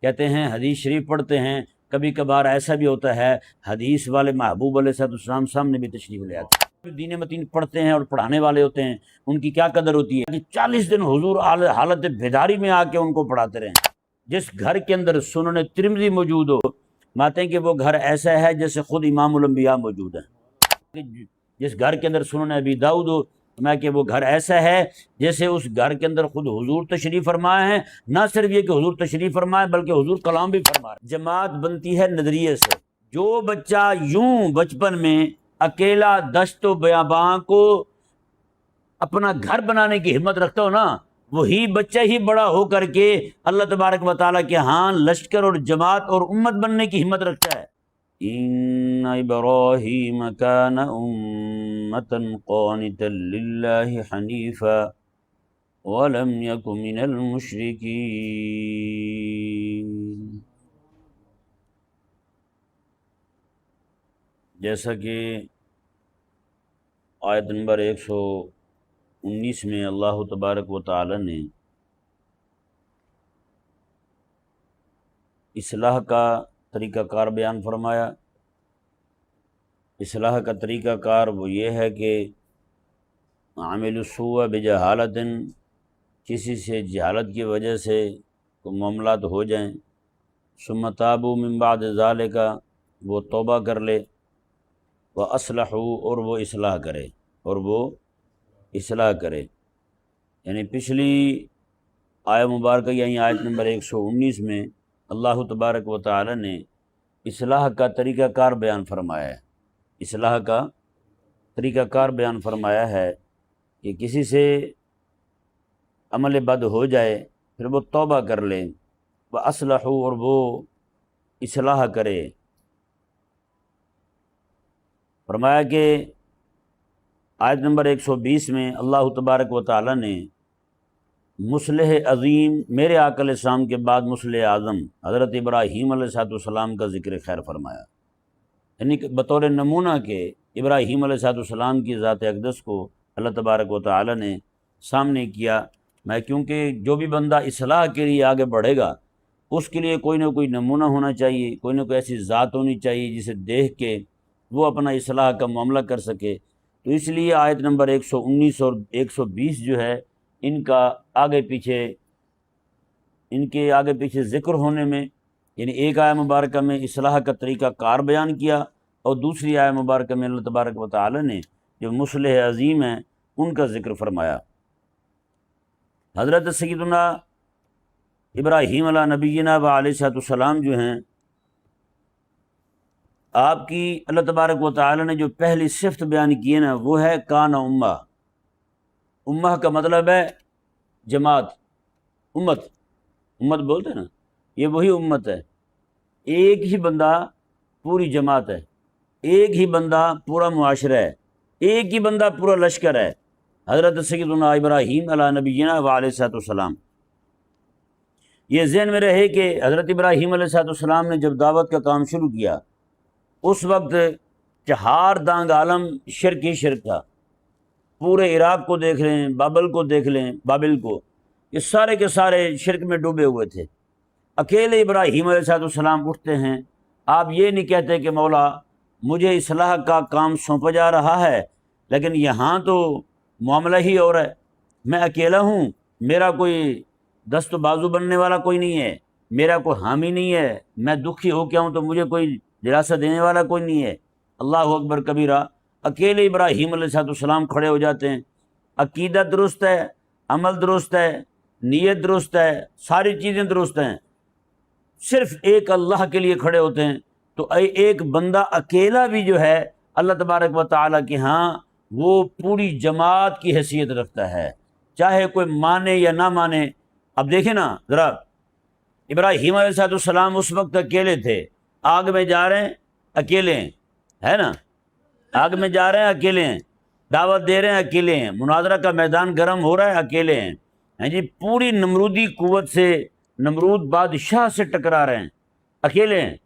کہتے ہیں حدیث شریف پڑھتے ہیں، کبھی کبھار ایسا بھی ہوتا ہے حدیث والے محبوب علیہ السلام سامنے بھی تشریف لے آتے ہیں، دین متین پڑھتے ہیں اور پڑھانے والے ہوتے ہیں، ان کی کیا قدر ہوتی ہے کہ 40 دن حضور حالت بیداری میں آ کے ان کو پڑھاتے رہے۔ جس گھر کے اندر سنن ترمذی موجود ہو، ماتے ہیں کہ وہ گھر ایسا ہے جیسے خود امام الانبیاء موجود ہیں۔ جس گھر کے اندر سنن ابی داؤد ہو، میں کہ وہ گھر ایسا ہے جیسے اس گھر کے اندر خود حضور تشریف فرمائے ہیں، نہ صرف یہ کہ حضور تشریف فرمائے بلکہ حضور کلام بھی فرمائے۔ جماعت بنتی ہے نظریے سے۔ جو بچہ یوں بچپن میں اکیلا دشت و بیاباں کو اپنا گھر بنانے کی ہمت رکھتا ہو نا، وہی بچہ ہی بڑا ہو کر کے اللہ تبارک و تعالیٰ کے ہاں لشکر اور جماعت اور امت بننے کی ہمت رکھتا ہے۔ ان ابراہیم کان امۃ قانتا للہ حنیفا ولم یک من المشرکین۔ جیسا کہ آیت نمبر 119 میں اللہ تبارک و تعالی نے اصلاح کا طریقہ کار بیان فرمایا۔ اصلاح کا طریقہ کار وہ یہ ہے کہ عامل السوء بجہالت، کسی سے جہالت کی وجہ سے کوئی معاملات ہو جائیں، ثم تابوا من بعد ذالک، وہ توبہ کر لے، وَأَصْلَحُوا، اور وہ اصلاح کرے، یعنی پچھلی آیہ مبارکہ یعنی آیت نمبر 119 میں اللہ تبارک و تعالی نے اصلاح کا طریقہ کار بیان فرمایا ہے۔ اصلاح کا طریقہ کار بیان فرمایا ہے کہ کسی سے عمل بد ہو جائے پھر وہ توبہ کر لے، وَأَصْلَحُوا، اور وہ اصلاح کرے۔ فرمایا کہ آیت نمبر 120 میں اللہ تبارک و تعالی نے مصلح عظیم، میرے آقا علیہ السلام کے بعد مصلح اعظم حضرت ابراہیم علیہ السلام کا ذکر خیر فرمایا، یعنی کہ بطور نمونہ کہ ابراہیم علیہ السلام کی ذات اقدس کو اللہ تبارک و تعالی نے سامنے کیا۔ میں کیونکہ جو بھی بندہ اصلاح کے لیے آگے بڑھے گا اس کے لیے کوئی نہ کوئی نمونہ ہونا چاہیے، کوئی نہ کوئی ایسی ذات ہونی چاہیے جسے دیکھ کے وہ اپنا اصلاح کا معاملہ کر سکے۔ تو اس لیے آیت نمبر 119 اور 120 جو ہے ان کے آگے پیچھے ذکر ہونے میں، یعنی ایک آیہ مبارکہ میں اصلاح کا طریقہ کار بیان کیا اور دوسری آیہ مبارکہ میں اللہ تبارک و تعالی نے جو مصلح عظیم ہیں ان کا ذکر فرمایا۔ حضرت سیدنا ابراہیم علیہ نبینا و علیہ السلام جو ہیں، آپ کی اللہ تبارک و تعالی نے جو پہلی صفت بیان کی ہے نا، وہ ہے کان امہ۔ امہ کا مطلب ہے جماعت، امت بولتے ہیں نا، یہ وہی امت ہے۔ ایک ہی بندہ پوری جماعت ہے، ایک ہی بندہ پورا معاشرہ ہے، ایک ہی بندہ پورا لشکر ہے، حضرت سیدنا ابراہیم علیہ نبینا و علیہ السلام۔ یہ ذہن میں رہے کہ حضرت ابراہیم علیہ السلام نے جب دعوت کا کام شروع کیا اس وقت چہار دانگ عالم شرک ہی شرک تھا۔ پورے عراق کو دیکھ لیں، بابل کو دیکھ لیں، بابل کو، یہ سارے کے سارے شرک میں ڈوبے ہوئے تھے۔ اکیلے ابراہیم علیہ السلام اٹھتے ہیں، آپ یہ نہیں کہتے کہ مولا مجھے اصلاح کا کام سونپا جا رہا ہے لیکن یہاں تو معاملہ ہی اور ہے، میں اکیلا ہوں، میرا کوئی دست و بازو بننے والا کوئی نہیں ہے، میرا کوئی حامی نہیں ہے، میں دکھی ہو کے ہوں تو مجھے کوئی دلاسا دینے والا کوئی نہیں ہے۔ اللہ اکبر کبیرہ، اکیلے ابراہیم علیہ السلام کھڑے ہو جاتے ہیں، عقیدہ درست ہے، عمل درست ہے، نیت درست ہے، ساری چیزیں درست ہیں، صرف ایک اللہ کے لیے کھڑے ہوتے ہیں۔ تو ایک بندہ اکیلا بھی جو ہے اللہ تبارک و تعالیٰ کے ہاں وہ پوری جماعت کی حیثیت رکھتا ہے، چاہے کوئی مانے یا نہ مانے۔ اب دیکھیں نا ذرا، ابراہیم علیہ السلام اس وقت اکیلے تھے، آگ میں جا رہے ہیں اکیلے ہیں، ہے نا، آگ میں جا رہے ہیں اکیلے ہیں، دعوت دے رہے ہیں اکیلے ہیں، مناظرہ کا میدان گرم ہو رہا ہے اکیلے ہیں جی، پوری نمرودی قوت سے نمرود بادشاہ سے ٹکرا رہے ہیں، اکیلے ہیں۔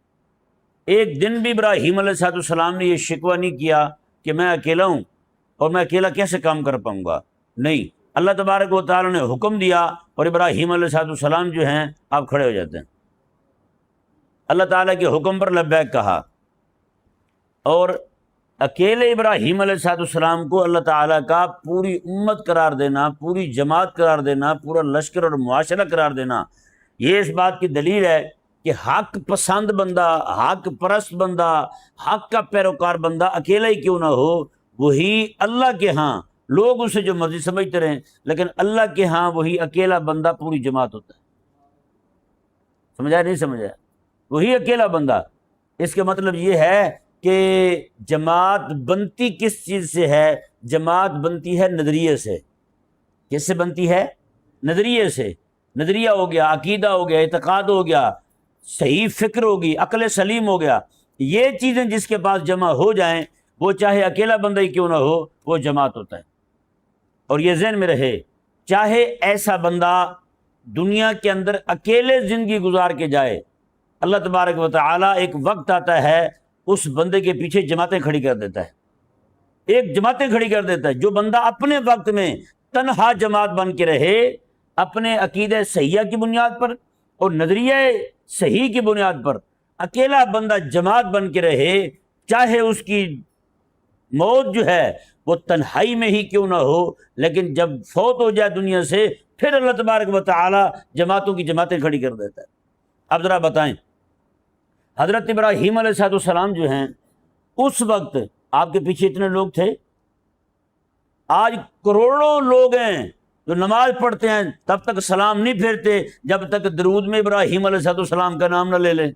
ایک دن بھی ابراہیم علیہ السلام نے یہ شکوہ نہیں کیا کہ میں اکیلا ہوں اور میں اکیلا کیسے کام کر پاؤں گا، نہیں، اللہ تبارک و تعالیٰ نے حکم دیا اور ابراہیم علیہ السلام جو ہیں آپ کھڑے ہو جاتے ہیں۔ اللہ تعالیٰ کے حکم پر لبیک کہا، اور اکیلے ابراہیم علیہ السلام کو اللہ تعالیٰ کا پوری امت قرار دینا، پوری جماعت قرار دینا، پورا لشکر اور معاشرہ قرار دینا، یہ اس بات کی دلیل ہے کہ حق پسند بندہ، حق پرست بندہ، حق کا پیروکار بندہ اکیلا ہی کیوں نہ ہو، وہی اللہ کے ہاں لوگ اسے جو مرضی سمجھتے رہیں، لیکن اللہ کے ہاں وہی اکیلا بندہ پوری جماعت ہوتا ہے۔ سمجھا نہیں سمجھا؟ وہی اکیلا بندہ۔ اس کا مطلب یہ ہے کہ جماعت بنتی کس چیز سے ہے؟ جماعت بنتی ہے نظریے سے۔ کس سے بنتی ہے؟ نظریے سے۔ نظریہ ہو گیا، عقیدہ ہو گیا، اعتقاد ہو گیا، صحیح فکر ہوگی، عقل سلیم ہو گیا، یہ چیزیں جس کے پاس جمع ہو جائیں، وہ چاہے اکیلا بندہ ہی کیوں نہ ہو، وہ جماعت ہوتا ہے۔ اور یہ ذہن میں رہے، چاہے ایسا بندہ دنیا کے اندر اکیلے زندگی گزار کے جائے، اللہ تبارک و تعالیٰ ایک وقت آتا ہے اس بندے کے پیچھے جماعتیں کھڑی کر دیتا ہے، ایک جماعتیں کھڑی کر دیتا ہے۔ جو بندہ اپنے وقت میں تنہا جماعت بن کے رہے، اپنے عقیدہ صحیحہ کی بنیاد پر اور نظریہ صحیح کی بنیاد پر اکیلا بندہ جماعت بن کے رہے، چاہے اس کی موت جو ہے وہ تنہائی میں ہی کیوں نہ ہو، لیکن جب فوت ہو جائے دنیا سے، پھر اللہ تبارک و تعالی جماعتوں کی جماعتیں کھڑی کر دیتا ہے۔ اب ذرا بتائیں، حضرت ابراہیم علیہ السلام جو ہیں، اس وقت آپ کے پیچھے اتنے لوگ تھے؟ آج کروڑوں لوگ ہیں جو نماز پڑھتے ہیں، تب تک سلام نہیں پھیرتے جب تک درود میں ابراہیم علیہ السلام کا نام نہ لے لیں۔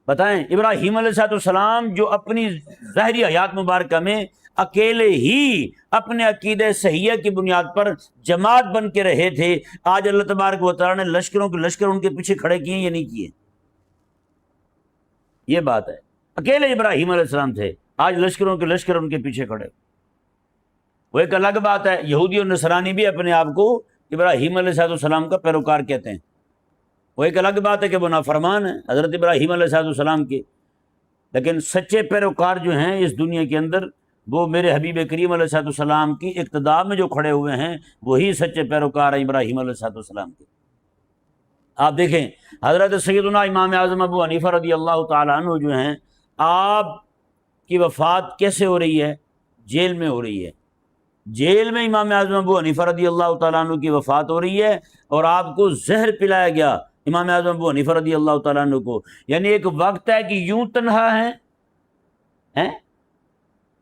بتائیں، ابراہیم علیہ السلام جو اپنی ظاہری حیات مبارکہ میں اکیلے ہی اپنے عقیدہ صحیحہ کی بنیاد پر جماعت بن کے رہے تھے، آج اللہ تبارک و تعالیٰ نے لشکروں کے لشکر ان کے پیچھے کھڑے کیے یا نہیں کیے؟ یہ بات ہے، اکیلے ابراہیم علیہ السلام تھے، آج لشکروں کے لشکر ان کے پیچھے کھڑے۔ وہ ایک الگ بات ہے، یہودی اور نصرانی بھی اپنے آپ کو ابراہیم علیہ السلام کا پیروکار کہتے ہیں، وہ ایک الگ بات ہے کہ وہ نافرمان ہیں حضرت ابراہیم علیہ السلام کے، لیکن سچے پیروکار جو ہیں اس دنیا کے اندر، وہ میرے حبیب کریم علیہ السلام کی اقتداء میں جو کھڑے ہوئے ہیں، وہی سچے پیروکار ہیں ابراہیم علیہ السلام کے۔ آپ دیکھیں، حضرت سیدنا امام اعظم ابو حنیفہ رضی اللہ تعالیٰ عنہ جو ہیں، آپ کی وفات کیسے ہو رہی ہے؟ جیل میں ہو رہی ہے۔ جیل میں امام اعظم ابو حنیفہ رضی اللہ تعالیٰ عنہ کی وفات ہو رہی ہے، اور آپ کو زہر پلایا گیا امام اعظم ابو حنیفہ رضی اللہ تعالیٰ عنہ کو۔ یعنی ایک وقت ہے کہ یوں تنہا ہیں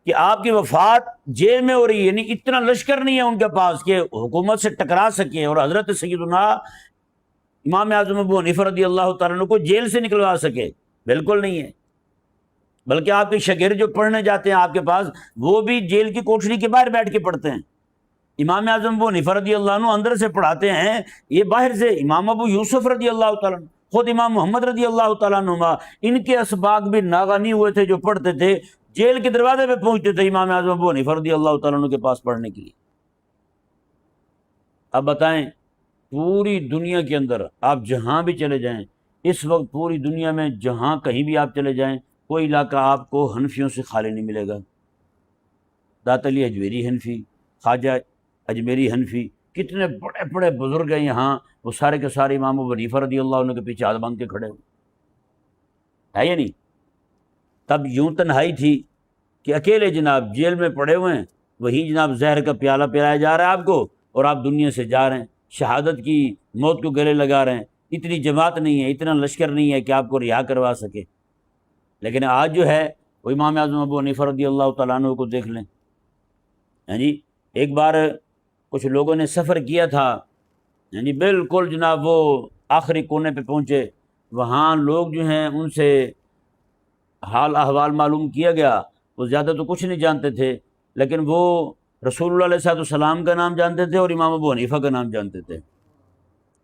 کہ آپ کی وفات جیل میں ہو رہی ہے، یعنی اتنا لشکر نہیں ہے ان کے پاس کہ حکومت سے ٹکرا سکے اور حضرت سیدنا امام اعظم ابو حنیفہ رضی اللہ تعالیٰ عنہ کو جیل سے نکلوا سکے، بالکل نہیں ہے۔ بلکہ آپ کے شاگرد جو پڑھنے جاتے ہیں آپ کے پاس، وہ بھی جیل کی کوٹھری کے باہر بیٹھ کے پڑھتے ہیں۔ امام اعظم ابو حنیفہ رضی اللہ عنہ اندر سے پڑھاتے ہیں، یہ باہر سے۔ امام ابو یوسف رضی اللہ تعالیٰ عنہ، خود امام محمد رضی اللہ تعالیٰ عنہ، ان کے اسباق بھی ناغہ نہیں ہوئے تھے جو پڑھتے تھے، جیل کے دروازے پہ پہنچتے تھے امام اعظم ابو حنیفہ رضی اللہ تعالیٰ عنہ کے پاس پڑھنے کے لیے۔ اب بتائیں، پوری دنیا کے اندر آپ جہاں بھی چلے جائیں، اس وقت پوری دنیا میں جہاں کہیں بھی آپ چلے جائیں، کوئی علاقہ آپ کو حنفیوں سے خالی نہیں ملے گا۔ دات علی اجمیری حنفی، خواجہ اجمیری حنفی، کتنے بڑے بڑے بزرگ ہیں یہاں، وہ سارے کے سارے امام ابو حنیفہ رضی اللہ عنہ کے پیچھے ہاتھ باندھ کے کھڑے ہوئے، ہے یا نہیں؟ تب یوں تنہائی تھی کہ اکیلے جناب جیل میں پڑے ہوئے ہیں، وہیں جناب زہر کا پیالہ پلایا جا رہا ہے آپ کو، اور آپ دنیا سے جا رہے ہیں، شہادت کی موت کو گلے لگا رہے ہیں۔ اتنی جماعت نہیں ہے، اتنا لشکر نہیں ہے کہ آپ کو رہا کروا سکے۔ لیکن آج جو ہے وہ امام اعظم ابو حنیفہ رضی اللہ تعالیٰ عنہ کو دیکھ لیں، ہاں جی، ایک بار کچھ لوگوں نے سفر کیا تھا، ہاں جی، بالکل جناب وہ آخری کونے پہ پہنچے، وہاں لوگ جو ہیں ان سے حال احوال معلوم کیا گیا، وہ زیادہ تو کچھ نہیں جانتے تھے، لیکن وہ رسول اللہ علیہ السلام کا نام جانتے تھے اور امام ابو حنیفہ کا نام جانتے تھے،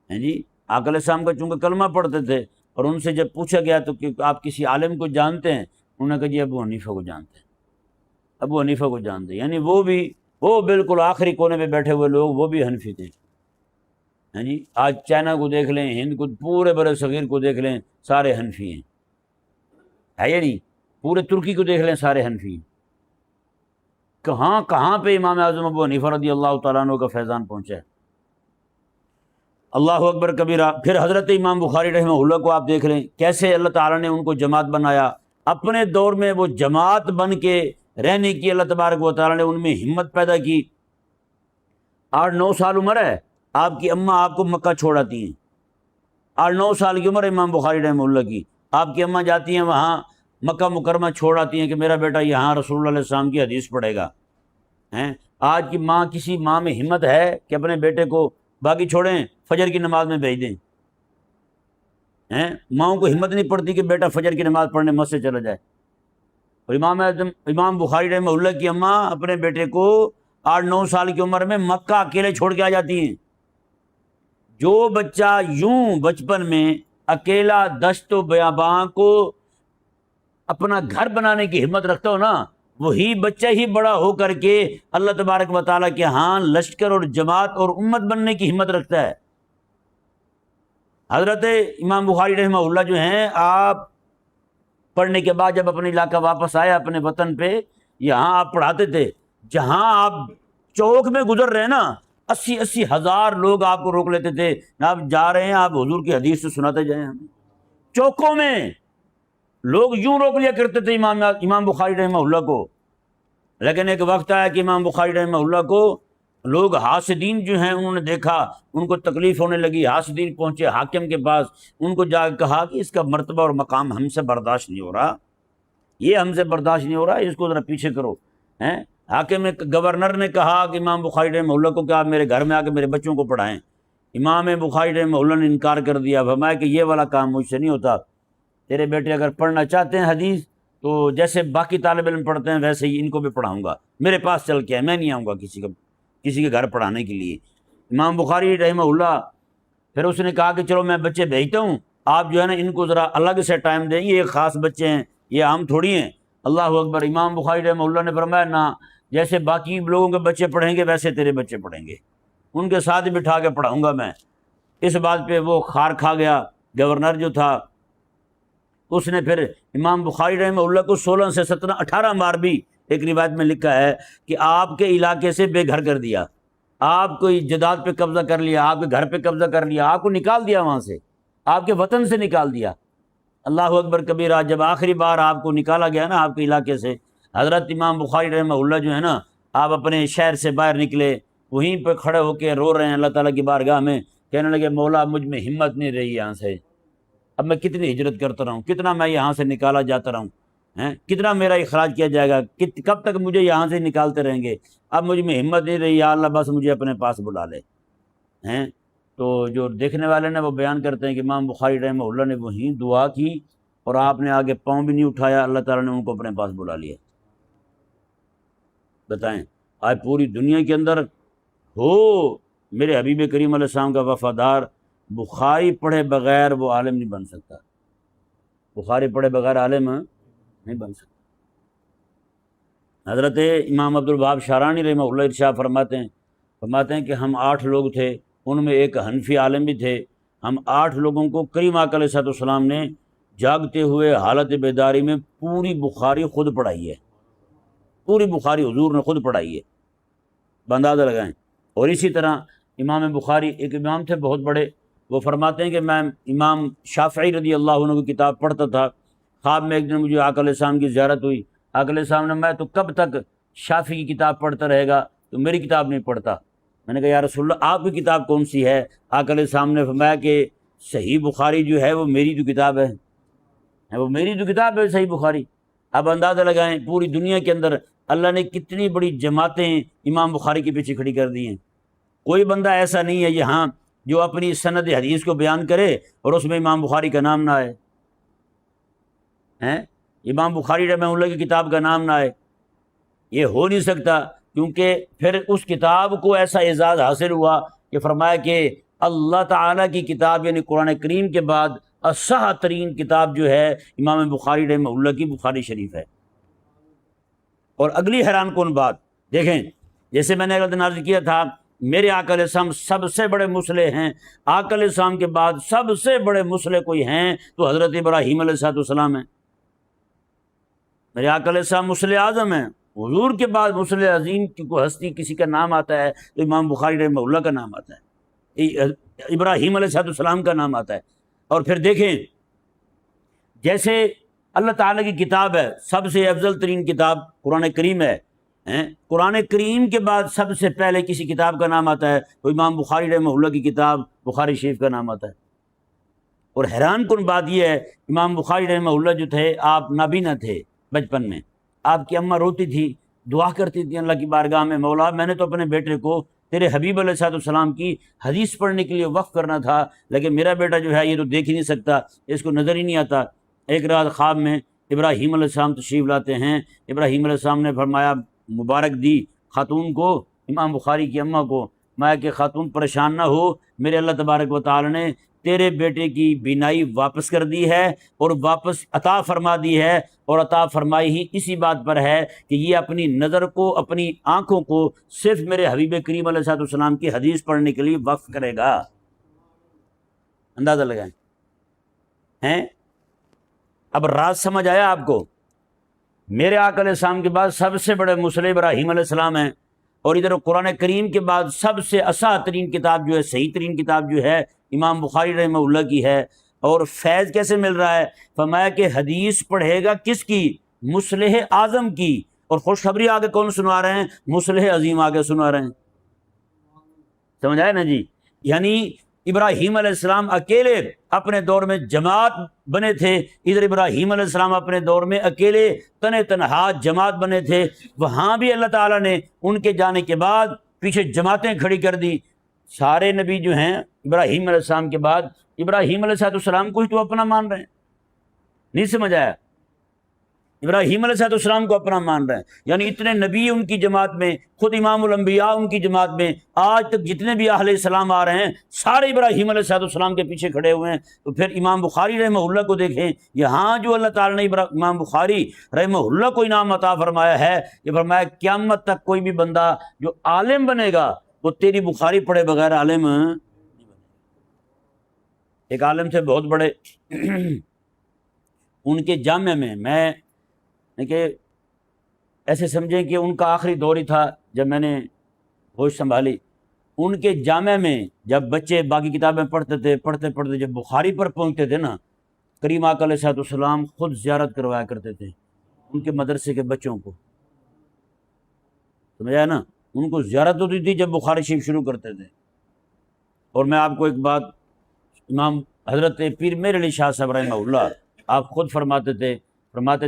ہیں جی، آقا علیہ السلام کا چونکہ کلمہ پڑھتے تھے، اور ان سے جب پوچھا گیا تو کہ آپ کسی عالم کو جانتے ہیں، انہوں نے کہا جی ابو حنیفہ کو جانتے ہیں، ابو حنیفہ کو جانتے ہیں، یعنی وہ بالکل آخری کونے پہ بیٹھے ہوئے لوگ وہ بھی حنفی تھے، ہیں جی۔ آج چائنا کو دیکھ لیں، ہند کو، پورے برے صغیر کو دیکھ لیں، سارے حنفی ہیں، ہے یا نہیں؟ پورے ترکی کو دیکھ لیں، سارے حنفی ہیں۔ کہاں کہاں پہ امام اعظم ابو حنیفہ رضی اللہ تعالیٰ عنہ کا فیضان پہنچا ہے۔ اللہ اکبر کبیرہ۔ پھر حضرت امام بخاری رحمہ اللہ کو آپ دیکھ لیں کیسے اللہ تعالیٰ نے ان کو جماعت بنایا، اپنے دور میں وہ جماعت بن کے رہنے کی اللہ تبارک و تعالیٰ نے ان میں ہمت پیدا کی۔ 8-9 سال عمر ہے، آپ کی اماں آپ کو مکہ چھوڑ آتی ہیں، 8-9 سال کی عمر ہے امام بخاری رحمہ اللہ کی، آپ کی اماں جاتی ہیں وہاں مکہ مکرمہ چھوڑ آتی ہیں کہ میرا بیٹا یہاں رسول اللہ علیہ السلام کی حدیث پڑھے گا۔ آج کی ماں، کسی ماں میں ہمت ہے کہ اپنے بیٹے کو باقی چھوڑیں فجر کی نماز میں بھیج دیں؟ ماؤں کو ہمت نہیں پڑتی کہ بیٹا فجر کی نماز پڑھنے مسجد چلا جائے۔ اور امام بخاری رحمہ اللہ کی اماں اپنے بیٹے کو 8-9 سال کی عمر میں مکہ اکیلے چھوڑ کے آ جاتی ہیں۔ جو بچہ یوں بچپن میں اکیلا دشت و بیاباں کو اپنا گھر بنانے کی ہمت رکھتا ہو نا، وہی بچہ ہی بڑا ہو کر کے اللہ تبارک و تعالیٰ کے ہاں لشکر اور جماعت اور امت بننے کی ہمت رکھتا ہے۔ حضرت امام بخاری رحمہ اللہ جو ہیں، آپ پڑھنے کے بعد جب اپنے علاقہ واپس آئے اپنے وطن پہ، یہاں آپ پڑھاتے تھے، جہاں آپ چوک میں گزر رہے ہیں نا 80 ہزار لوگ آپ کو روک لیتے تھے، آپ جا رہے ہیں، آپ حضور کی حدیث سے سناتے جائیں۔ ہمیں چوکوں میں لوگ یوں روک لیا کرتے تھے امام بخاری رحمہ اللہ کو، لیکن ایک وقت آیا کہ امام بخاری رحمہ اللہ کو لوگ حاسدین جو ہیں انہوں نے دیکھا، ان کو تکلیف ہونے لگی، حاسدین پہنچے حاکم کے پاس، ان کو جا کے کہا کہ اس کا مرتبہ اور مقام ہم سے برداشت نہیں ہو رہا، یہ ہم سے برداشت نہیں ہو رہا، اس کو ذرا پیچھے کرو۔ حاکم گورنر نے کہا کہ امام بخاری رحمہ اللہ کو کہ آپ میرے گھر میں آ کے میرے بچوں کو پڑھائیں۔ امام بخاری رحمہ اللہ نے انکار کر دیا، فرمایا کہ یہ والا کام مجھ سے نہیں ہوتا، تیرے بیٹے اگر پڑھنا چاہتے ہیں حدیث تو جیسے باقی طالب علم پڑھتے ہیں ویسے ہی ان کو بھی پڑھاؤں گا، میرے پاس چل کے، میں نہیں آؤں گا کسی کے گھر پڑھانے کے لیے۔ امام بخاری رحمہ اللہ پھر اس نے کہا کہ چلو میں بچے بھیجتا ہوں، آپ جو ہے نا ان کو ذرا الگ سے ٹائم دیں، یہ خاص بچے ہیں، یہ عام تھوڑی ہیں۔ اللہ اکبر۔ امام بخاری رحمہ اللہ نے فرمایا نہ، جیسے باقی لوگوں کے بچے پڑھیں گے ویسے تیرے بچے پڑھیں گے، ان کے ساتھ بٹھا کے پڑھاؤں گا میں۔ اس بات پہ وہ خار کھا گیا گورنر جو تھا، اس نے پھر امام بخاری رحمہ اللہ کو 16 سے 17 18 بار بھی ایک روایت میں لکھا ہے کہ آپ کے علاقے سے بے گھر کر دیا، آپ کو جداد پہ قبضہ کر لیا، آپ کے گھر پہ قبضہ کر لیا، آپ کو نکال دیا وہاں سے، آپ کے وطن سے نکال دیا۔ اللہ اکبر کبیرہ۔ جب آخری بار آپ کو نکالا گیا نا آپ کے علاقے سے، حضرت امام بخاری رحمہ اللہ جو ہے نا، آپ اپنے شہر سے باہر نکلے، وہیں پہ کھڑے ہو کے رو رہے ہیں اللہ تعالیٰ کی بارگاہ میں، کہنے لگے مولا مجھ میں ہمت نہیں رہی یہاں سے، اب میں کتنی ہجرت کرتا رہوں، کتنا میں یہاں سے نکالا جاتا رہوں، کتنا میرا اخراج کیا جائے گا، کب تک مجھے یہاں سے نکالتے رہیں گے، اب مجھ میں ہمت نہیں رہی، یا اللہ بس مجھے اپنے پاس بلا لے۔ تو جو دیکھنے والے نے وہ بیان کرتے ہیں کہ امام بخاری رحمہ اللہ نے وہیں دعا کی اور آپ نے آگے پاؤں بھی نہیں اٹھایا، اللہ تعالیٰ نے ان کو اپنے پاس بلا لیا۔ بتائیں آج پوری دنیا کے اندر ہو میرے حبیب کریم علیہ السلام کا وفادار، بخاری پڑھے بغیر وہ عالم نہیں بن سکتا، بخاری پڑھے بغیر عالم نہیں بن سکتا۔ حضرت امام عبدالوہاب شارانی رحمہ اللہ ارشاد فرماتے ہیں کہ ہم 8 لوگ تھے، ان میں ایک حنفی عالم بھی تھے، ہم 8 لوگوں کو کریم آقا علیہ السلام نے جاگتے ہوئے حالت بیداری میں پوری بخاری خود پڑھائی ہے، پوری بخاری حضور نے خود پڑھائی ہے، اندازہ لگائیں۔ اور اسی طرح امام بخاری ایک امام تھے بہت بڑے، وہ فرماتے ہیں کہ میں امام شافعی رضی اللہ عنہ کی کتاب پڑھتا تھا، خواب میں ایک دن مجھے آقا علیہ السلام کی زیارت ہوئی، آقا علیہ السلام نے، میں تو کب تک شافعی کی کتاب پڑھتا رہے گا، تو میری کتاب نہیں پڑھتا؟ میں نے کہا یا رسول اللہ آپ کی کتاب کون سی ہے؟ آقا علیہ السلام نے فرمایا کہ صحیح بخاری جو ہے وہ میری جو کتاب ہے، وہ میری جو کتاب ہے صحیح بخاری۔ اب اندازہ لگائیں پوری دنیا کے اندر اللہ نے کتنی بڑی جماعتیں امام بخاری کے پیچھے کھڑی کر دی ہیں۔ کوئی بندہ ایسا نہیں ہے یہاں جو اپنی سند حدیث کو بیان کرے اور اس میں امام بخاری کا نام نہ آئے، امام بخاری رحمہ اللہ کی کتاب کا نام نہ آئے، یہ ہو نہیں سکتا، کیونکہ پھر اس کتاب کو ایسا اعزاز حاصل ہوا کہ فرمایا کہ اللہ تعالیٰ کی کتاب یعنی قرآن کریم کے بعد اصح ترین کتاب جو ہے امام بخاری رحمہ اللہ کی بخاری شریف ہے۔ اور اگلی حیران کن بات دیکھیں، جیسے میں نے اگلے دن عرض کیا تھا، میرے آقا علیہ السلام سب سے بڑے مصلح ہیں، آقا علیہ السلام کے بعد سب سے بڑے مصلح کوئی ہیں تو حضرت ابراہیم علیہ السلام ہیں۔ میرے آقا علیہ السلام مصلح اعظم ہیں، حضور کے بعد مصلح عظیم کی کوئی ہستی کسی کا نام آتا ہے تو امام بخاری رحمہ اللہ کا نام آتا ہے۔ ابراہیم علیہ السلام کا نام آتا ہے۔ اور پھر دیکھیں جیسے اللہ تعالیٰ کی کتاب ہے، سب سے افضل ترین کتاب قرآن کریم ہے، قرآن کریم کے بعد سب سے پہلے کسی کتاب کا نام آتا ہے تو امام بخاری رحمہ اللہ کی کتاب بخاری شریف کا نام آتا ہے۔ اور حیران کن بات یہ ہے، امام بخاری رحمہ اللہ جو تھے آپ نابینا تھے بچپن میں، آپ کی اماں روتی تھی، دعا کرتی تھی اللہ کی بارگاہ میں، مولا میں نے تو اپنے بیٹے کو تیرے حبیب علیہ السلام کی حدیث پڑھنے کے لیے وقف کرنا تھا، لیکن میرا بیٹا جو ہے یہ تو دیکھ ہی نہیں سکتا، اس کو نظر ہی نہیں آتا۔ ایک رات خواب میں ابراہیم علیہ السلام تشریف لاتے ہیں، ابراہیم علیہ السلام نے فرمایا، مبارک دی خاتون کو، امام بخاری کی اماں کو، میں کہ خاتون پریشان نہ ہو، میرے اللہ تبارک و تعالی نے تیرے بیٹے کی بینائی واپس کر دی ہے اور واپس عطا فرما دی ہے، اور عطا فرمائی ہی اسی بات پر ہے کہ یہ اپنی نظر کو، اپنی آنکھوں کو صرف میرے حبیب کریم علیہ السلام کی حدیث پڑھنے کے لیے وقف کرے گا۔ اندازہ لگائیں ہیں؟ اب راز سمجھ آیا آپ کو؟ میرے آقا علیہ السلام کے بعد سب سے بڑے مرسل ابراہیم علیہ السلام ہیں، اور ادھر قرآن کریم کے بعد سب سے اصح ترین کتاب جو ہے، صحیح ترین کتاب جو ہے امام بخاری رحمہ اللہ کی ہے۔ اور فیض کیسے مل رہا ہے؟ فرمایا کہ حدیث پڑھے گا کس کی؟ مصلح اعظم کی، اور خوشخبری آگے کون سنا رہے ہیں؟ مصلح عظیم آگے سنا رہے ہیں۔ سمجھ آئے نا جی؟ یعنی ابراہیم علیہ السلام اکیلے اپنے دور میں جماعت بنے تھے، ادھر ابراہیم علیہ السلام اپنے دور میں اکیلے تنہا جماعت بنے تھے، وہاں بھی اللہ تعالیٰ نے ان کے جانے کے بعد پیچھے جماعتیں کھڑی کر دی۔ سارے نبی جو ہیں ابراہیم علیہ السلام کے بعد ابراہیم علیہ السلام کو ہی تو اپنا مان رہے ہیں، نہیں سمجھ آیا؟ ابراہیم علیہ السلام کو اپنا مان رہے ہیں، یعنی اتنے نبی ان کی جماعت میں، خود امام الانبیاء ان کی جماعت میں، آج تک جتنے بھی اہل اسلام آ رہے ہیں سارے ابراہیم علیہ السلام کے پیچھے کھڑے ہوئے ہیں۔ تو پھر امام بخاری رحمہ اللہ کو دیکھیں، یہاں جو اللہ تعالیٰ نے امام بخاری رحمہ اللہ کو انعام عطا فرمایا ہے، یہ فرمایا قیامت تک کوئی بھی بندہ جو عالم بنے گا وہ تیری بخاری پڑھے بغیر عالم نہیں بنے گا۔ ایک عالم تھے بہت بڑے، ان کے جامع میں کہ ایسے سمجھیں کہ ان کا آخری دور ہی تھا جب میں نے ہوش سنبھالی، ان کے جامع میں جب بچے باقی کتابیں پڑھتے تھے، پڑھتے جب بخاری پر پہنچتے تھے نا، کریم آقا علیہ السلام خود زیارت کروایا کرتے تھے ان کے مدرسے کے بچوں کو، سمجھا نا؟ ان کو زیارت ہوتی تھی جب بخاری شریف شروع کرتے تھے۔ اور میں آپ کو ایک بات، امام حضرت پیر میر علی شاہ صاحب رحمہ اللہ آپ خود فرماتے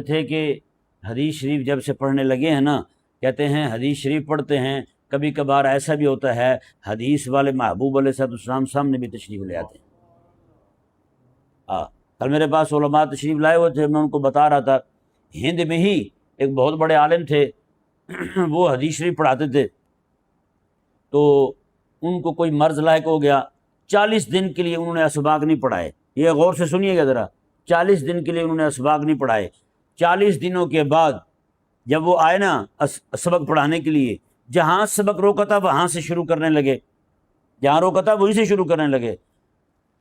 تھے کہ حدیث شریف جب سے پڑھنے لگے ہیں نا، کہتے ہیں حدیث شریف پڑھتے ہیں، کبھی کبھار ایسا بھی ہوتا ہے حدیث والے محبوب علیہ السلام سامنے بھی تشریف لے آتے ہیں۔ کل میرے پاس علماء تشریف لائے ہوئے تھے، میں ان کو بتا رہا تھا، ہند میں ہی ایک بہت بڑے عالم تھے، وہ حدیث شریف پڑھاتے تھے، تو ان کو کوئی مرض لاحق ہو گیا، 40 دن کے لیے انہوں نے اسباق نہیں پڑھائے۔ یہ غور سے سنیے گا ذرا، 40 دن کے لیے انہوں نے اسباق نہیں پڑھائے۔ 40 دنوں کے بعد جب وہ آئے نا سبق پڑھانے کے لیے، جہاں سبق روکا تھا وہاں سے شروع کرنے لگے، جہاں روکا تھا وہیں سے شروع کرنے لگے۔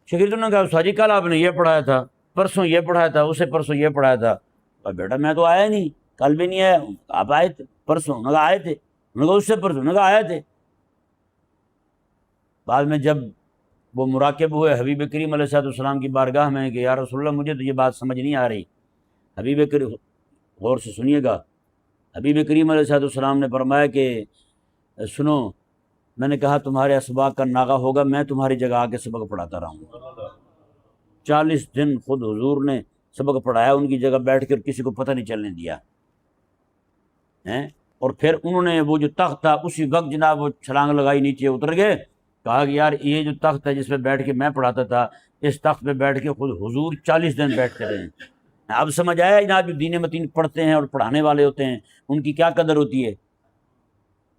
شاگردوں نے کہا استاد جی کل آپ نے یہ پڑھایا تھا، پرسوں یہ پڑھایا تھا، اسے پرسوں یہ پڑھایا تھا۔ اور بیٹا میں تو آیا نہیں، کل بھی نہیں آیا، آپ آئے تھے پرسوں، انہوں نے کہا آئے تھے، انہوں نے کہا اس سے پرسوں، انہوں نے کہا آئے تھے۔ بعد میں جب وہ مراقب ہوئے حبیب کریم علیہ السلام کی بارگاہ میں کہ یا رسول اللہ مجھے تو یہ بات سمجھ نہیں آ رہی، حبیب کریم، غور سے سنیے گا، حبیب کریم علیہ السلام نے فرمایا کہ سنو، میں نے کہا تمہارے اسباق کا ناغہ ہوگا، میں تمہاری جگہ آ کے سبق پڑھاتا رہا ہوں۔ 40 دن خود حضور نے سبق پڑھایا ان کی جگہ بیٹھ کر، کسی کو پتہ نہیں چلنے دیا۔ اور پھر انہوں نے وہ جو تخت تھا اسی وقت جناب وہ چھلانگ لگائی، نیچے اتر گئے، کہا کہ یار یہ جو تخت ہے جس پہ بیٹھ کے میں پڑھاتا تھا، اس تخت پہ بیٹھ کے خود حضور 40 دن بیٹھتے رہے۔ اب سمجھ آیا جناب جو دین متین پڑھتے ہیں اور پڑھانے والے ہوتے ہیں ان کی کیا قدر ہوتی ہے۔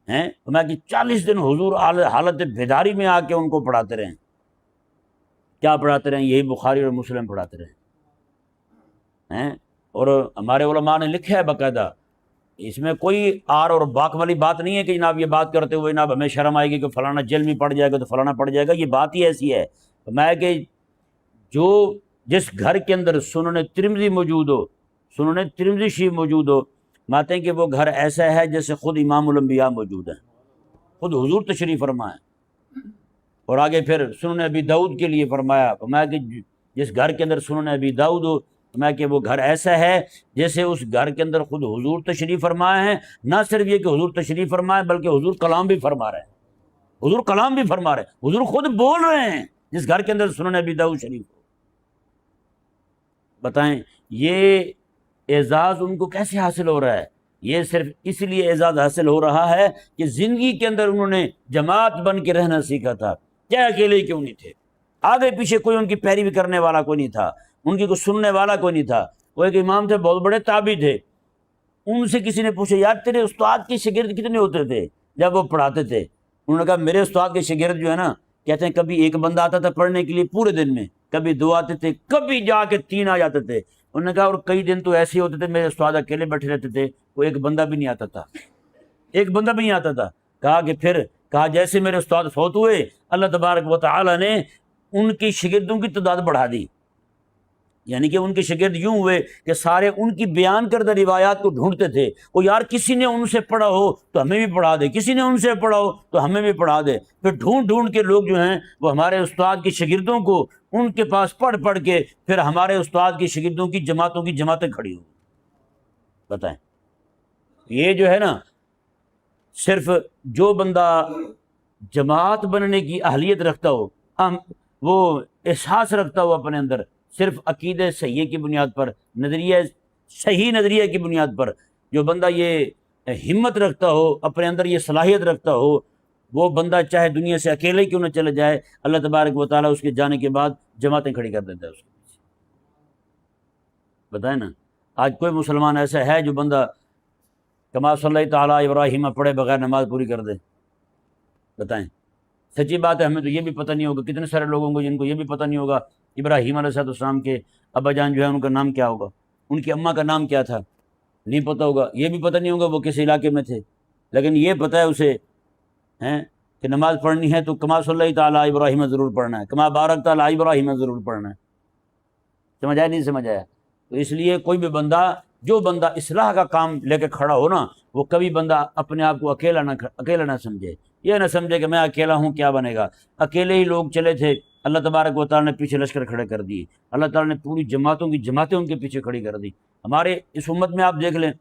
میں کہ 40 دن حضور حالت بیداری میں آ کے ان کو پڑھاتے رہے۔ کیا پڑھاتے رہے؟ یہی بخاری اور مسلم پڑھاتے رہے۔ اور ہمارے علماء نے لکھا ہے باقاعدہ، اس میں کوئی آر اور باک والی بات نہیں ہے کہ جناب یہ بات کرتے ہوئے جناب ہمیں شرم آئے گی کہ فلانا جیل میں پڑ جائے گا تو فلانا پڑ جائے گا، یہ بات ہی ایسی ہے۔ میں کہ جو جس گھر کے اندر سنن ترمذی موجود ہو، سنن ترمذی شریف موجود ہو، ماتے ہیں کہ وہ گھر ایسا ہے جیسے خود امام الانبیاء موجود ہیں، خود حضور تشریف فرما ہے۔ اور آگے پھر سنن ابی داؤد کے لیے فرمایا کہ جس گھر کے اندر سنن ابی داؤد ہو، فرمایا کہ وہ گھر ایسا ہے جیسے اس گھر کے اندر خود حضور تشریف فرمائے ہیں۔ نہ صرف یہ کہ حضور تشریف فرمائے بلکہ حضور کلام بھی فرما رہے ہیں، حضور کلام بھی فرما رہے ہیں، حضور خود بول رہے ہیں جس گھر کے اندر سنن ابی داؤد شریف ہو۔ بتائیں یہ اعزاز ان کو کیسے حاصل ہو رہا ہے؟ یہ صرف اس لیے اعزاز حاصل ہو رہا ہے کہ زندگی کے اندر انہوں نے جماعت بن کے رہنا سیکھا تھا، چاہے اکیلے کیوں نہیں تھے، آگے پیچھے کوئی ان کی پیروی کرنے والا کوئی نہیں تھا، ان کی کوئی سننے والا کوئی نہیں تھا۔ وہ ایک امام تھے، بہت بڑے تابعی تھے، ان سے کسی نے پوچھا یار تیرے استاد کے شاگرد کتنے ہوتے تھے جب وہ پڑھاتے تھے؟ انہوں نے کہا میرے استاد کے شاگرد جو ہے نا، کہتے ہیں کبھی ایک بندہ آتا تھا پڑھنے کے لیے پورے دن میں، کبھی 2 آتے تھے، کبھی جا کے 3 آ جاتے تھے۔ انہوں نے کہا اور کئی دن تو ایسے ہوتے تھے میرے استاد اکیلے بیٹھے رہتے تھے، وہ ایک بندہ بھی نہیں آتا تھا، ایک بندہ بھی نہیں آتا تھا۔ کہا جیسے میرے استاد فوت ہوئے اللہ تبارک و تعالی نے ان کی شاگردوں کی تعداد بڑھا دی، یعنی کہ ان کے شاگرد یوں ہوئے کہ سارے ان کی بیان کردہ روایات کو ڈھونڈتے تھے، وہ یار کسی نے ان سے پڑھا ہو تو ہمیں بھی پڑھا دے، کسی نے ان سے پڑھا ہو تو ہمیں بھی پڑھا دے۔ پھر ڈھونڈ کے لوگ جو ہیں وہ ہمارے استاد کے شاگردوں کو ان کے پاس پڑھ کے پھر ہمارے استاد کے شاگردوں کی جماعتیں کھڑی ہو۔ بتائیں یہ جو ہے نا، صرف جو بندہ جماعت بننے کی اہلیت رکھتا ہو، وہ احساس رکھتا ہو اپنے اندر، صرف عقیدہ صحیح کی بنیاد پر، صحیح نظریہ کی بنیاد پر جو بندہ یہ ہمت رکھتا ہو، اپنے اندر یہ صلاحیت رکھتا ہو، وہ بندہ چاہے دنیا سے اکیلے کیوں نہ چلے جائے، اللہ تبارک و تعالیٰ اس کے جانے کے بعد جماعتیں کھڑی کر دیتا ہے اس کے پیچھے۔ بتائیں نا، آج کوئی مسلمان ایسا ہے جو بندہ کما صلی تعالیٰ ابراہیم پڑھے بغیر نماز پوری کر دے؟ بتائیں، سچی بات ہے، ہمیں تو یہ بھی پتہ نہیں ہوگا، کتنے سارے لوگوں کو جن کو یہ بھی پتہ نہیں ہوگا ابراہیم علیہ السلام کے ابا جان جو ہے ان کا نام کیا ہوگا، ان کی اماں کا نام کیا تھا، نہیں پتہ ہوگا۔ یہ بھی پتہ نہیں ہوگا وہ کس علاقے میں تھے، لیکن یہ پتہ ہے اسے کہ نماز پڑھنی ہے تو کما صلی تعالیٰ ابراہیم ضرور پڑھنا ہے، کما بارک تعالیٰ ابراہیم ضرور پڑھنا ہے۔ سمجھ آیا نہیں سمجھ آیا؟ تو اس لیے کوئی بھی بندہ، جو بندہ اصلاح کا کام لے کے کھڑا ہو نا، وہ کبھی بندہ اپنے آپ کو اکیلا نہ سمجھے، یہ نہ سمجھے کہ میں اکیلا ہوں کیا بنے گا۔ اکیلے ہی لوگ چلے تھے، اللہ تبارک و تعالیٰ نے پیچھے لشکر کھڑے کر دیے، اللہ تعالیٰ نے پوری جماعتیں ان کے پیچھے کھڑی کر دی۔ ہمارے اس امت میں آپ دیکھ لیں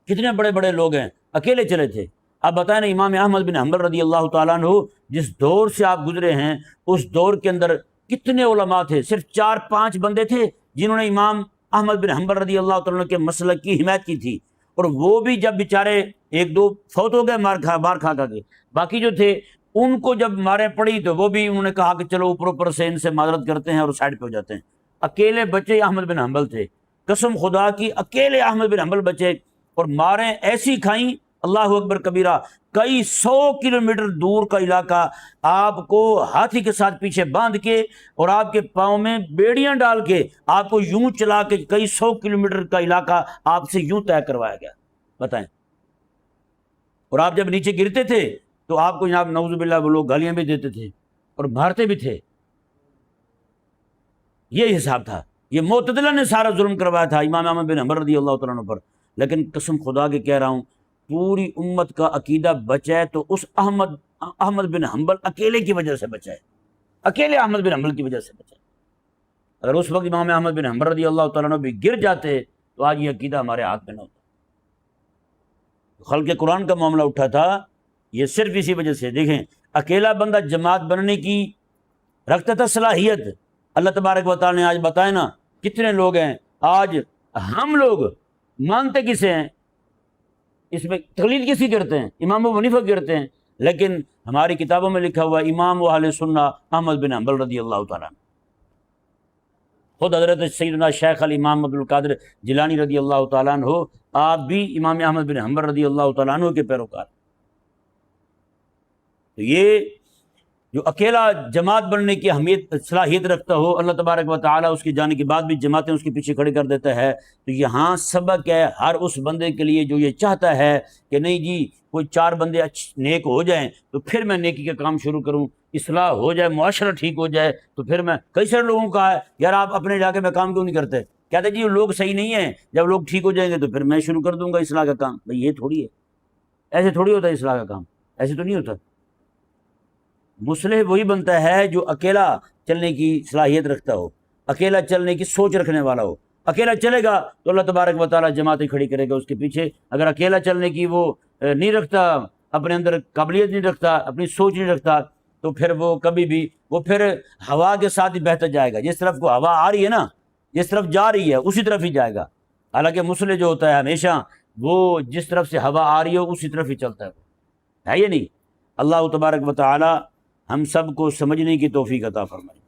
کتنے بڑے بڑے لوگ ہیں، اکیلے چلے تھے۔ آپ بتائیں نا، امام احمد بن حنبل رضی اللہ تعالیٰ عنہ جس دور سے آپ گزرے ہیں، اس دور کے اندر کتنے علماء تھے؟ صرف 4-5 بندے تھے جنہوں نے امام احمد بن حنبل رضی اللہ تعالیٰ عنہ کے مسلک کی حمایت کی تھی، اور وہ بھی جب بیچارے 1-2 فوت ہو گئے مار کھا کے، باقی جو تھے ان کو جب مارے پڑی تو وہ بھی انہوں نے کہا کہ چلو اوپر سے ان سے معذرت کرتے ہیں اور سائڈ پہ ہو جاتے ہیں۔ اکیلے بچے احمد بن حنبل تھے، قسم خدا کی اکیلے احمد بن حنبل بچے، اور ماریں ایسی کھائیں، اللہ اکبر کبیرہ، کئی 100 کلومیٹر دور کا علاقہ آپ کو ہاتھی کے ساتھ پیچھے باندھ کے اور آپ کے پاؤں میں بیڑیاں ڈال کے آپ کو یوں چلا کے کئی 100 کلومیٹر کا علاقہ آپ سے یوں طے کروایا گیا۔ بتائیں، اور آپ جب نیچے گرتے تھے تو آپ کو جناب نعوذ باللہ وہ لوگ گالیاں بھی دیتے تھے اور مارتے بھی تھے۔ یہ حساب تھا، یہ معتدلہ نے سارا ظلم کروایا تھا امام احمد بن حنبل رضی اللہ تعالیٰ عنہ پر۔ لیکن قسم خدا کے کہہ رہا ہوں، پوری امت کا عقیدہ بچا ہے تو اس احمد بن حنبل اکیلے کی وجہ سے بچا ہے، اکیلے احمد بن حنبل کی وجہ سے بچا ہے۔ اگر اس وقت امام احمد بن حنبل رضی اللہ تعالیٰ عنہ بھی گر جاتے تو آج یہ عقیدہ ہمارے ہاتھ میں نہ ہوتا۔ خلق قرآن کا معاملہ اٹھا تھا یہ صرف اسی وجہ سے۔ دیکھیں، اکیلا بندہ جماعت بننے کی رکھتا تھا صلاحیت، اللہ تبارک و تعالیٰ نے آج بتائے نا کتنے لوگ ہیں، آج ہم لوگ مانتے کسے ہیں، اس میں تقلید کسی کرتے ہیں، امام ابو حنیفہ کرتے ہیں، لیکن ہماری کتابوں میں لکھا ہوا امام و اہل سنہ احمد بن حنبل رضی اللہ تعالیٰ عنہ۔ خود حضرت سیدنا شیخ الامام عبد القادر جیلانی رضی اللہ تعالیٰ عنہ، آپ بھی امام احمد بن حنبل رضی اللہ تعالیٰ عنہ کے پیروکار۔ تو یہ جو اکیلا جماعت بننے کی اہمیت صلاحیت رکھتا ہو، اللہ تبارک و تعالیٰ اس کے جانے کے بعد بھی جماعتیں اس کے پیچھے کھڑی کر دیتا ہے۔ تو یہاں سبق ہے ہر اس بندے کے لیے جو یہ چاہتا ہے کہ نہیں جی کوئی 4 بندے نیک ہو جائیں تو پھر میں نیکی کا کام شروع کروں، اصلاح ہو جائے، معاشرہ ٹھیک ہو جائے تو پھر میں۔ کئی سارے لوگوں کا ہے یار آپ اپنے علاقے میں کام کیوں نہیں کرتے؟ کہتے جی لوگ صحیح نہیں ہیں، جب لوگ ٹھیک ہو جائیں گے تو پھر میں شروع کر دوں گا اصلاح کا کام۔ بھئی یہ تھوڑی ہے، ایسے تھوڑی ہوتا ہے اصلاح کا کام، ایسے تو نہیں ہوتا۔ مصلح وہی بنتا ہے جو اکیلا چلنے کی صلاحیت رکھتا ہو، اکیلا چلنے کی سوچ رکھنے والا ہو۔ اکیلا چلے گا تو اللہ تبارک و تعالیٰ جماعتیں کھڑی کرے گا اس کے پیچھے۔ اگر اکیلا چلنے کی وہ نہیں رکھتا، اپنے اندر قابلیت نہیں رکھتا، اپنی سوچ نہیں رکھتا، تو پھر وہ کبھی بھی وہ پھر ہوا کے ساتھ ہی بہتا جائے گا۔ جس طرف کو ہوا آ رہی ہے نا، جس طرف جا رہی ہے اسی طرف ہی جائے گا۔ حالانکہ مصلح جو ہوتا ہے ہمیشہ وہ جس طرف سے ہوا آ رہی ہو اسی طرف ہی چلتا ہے یہ نہیں؟ اللہ تبارک و تعالی ہم سب کو سمجھنے کی توفیق عطا فرمائے۔